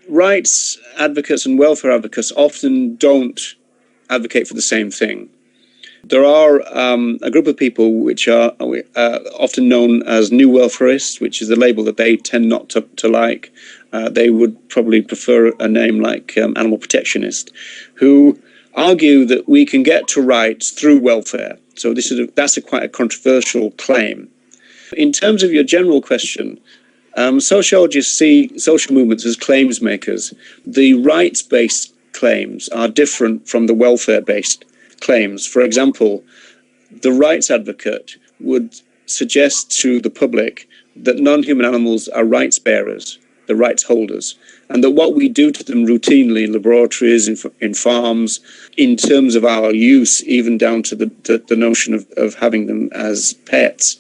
rights advocates and welfare advocates often don't advocate for the same thing. There are a group of people which are often known as new welfarists, which is a label that they tend not to like. They would probably prefer a name like animal protectionist, who argue that we can get to rights through welfare. So that's quite a controversial claim. In terms of your general question, sociologists see social movements as claims makers. The rights-based claims are different from the welfare-based claims. For example, the rights advocate would suggest to the public that non-human animals are rights bearers, the rights holders, and that what we do to them routinely in laboratories, in farms, in terms of our use, even down to the notion of having them as pets,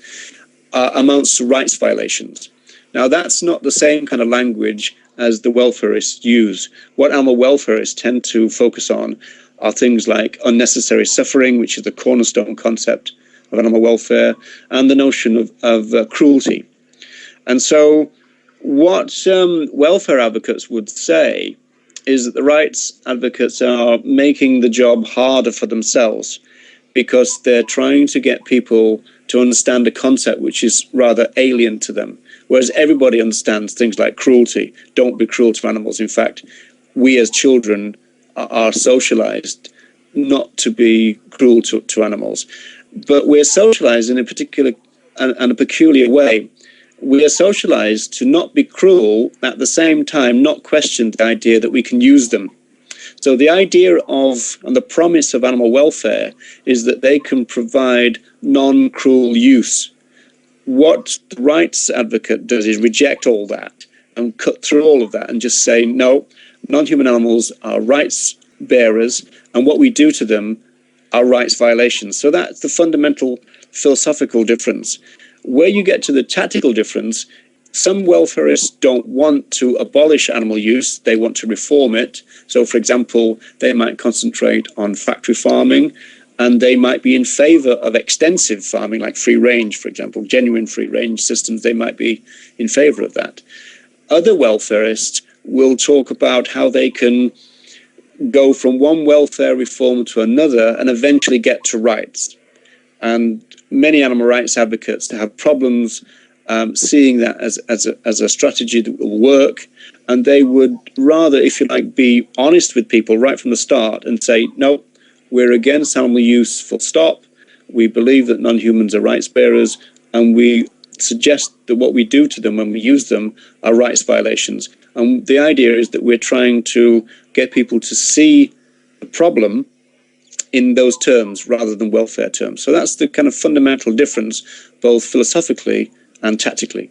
amounts to rights violations. Now, that's not the same kind of language as the welfarists use. What animal welfarists tend to focus on are things like unnecessary suffering, which is the cornerstone concept of animal welfare, and the notion of cruelty. And so what welfare advocates would say is that the rights advocates are making the job harder for themselves because they're trying to get people to understand a concept which is rather alien to them, whereas everybody understands things like cruelty. Don't be cruel to animals. In fact, we as children are socialized not to be cruel to animals, but we're socialized in a particular and a peculiar way. We are socialized to not be cruel, at the same time not question the idea that we can use them. So the idea of and the promise of animal welfare is that they can provide non-cruel use. What the rights advocate does is reject all that and cut through all of that and just say, no, non-human animals are rights bearers, and what we do to them are rights violations. So that's the fundamental philosophical difference. Where you get to the tactical difference, some welfarists don't want to abolish animal use, they want to reform it. So, for example, they might concentrate on factory farming, and they might be in favor of extensive farming, like free range, for example, genuine free range systems, they might be in favor of that. Other welfarists will talk about how they can go from one welfare reform to another and eventually get to rights. And many animal rights advocates have problems seeing that as a strategy that will work, and they would rather, if you like, be honest with people right from the start and say, no, we're against animal use, full stop. We believe that non-humans are rights bearers, and we suggest that what we do to them when we use them are rights violations. And the idea is that we're trying to get people to see the problem in those terms rather than welfare terms. So that's the kind of fundamental difference, both philosophically and tactically.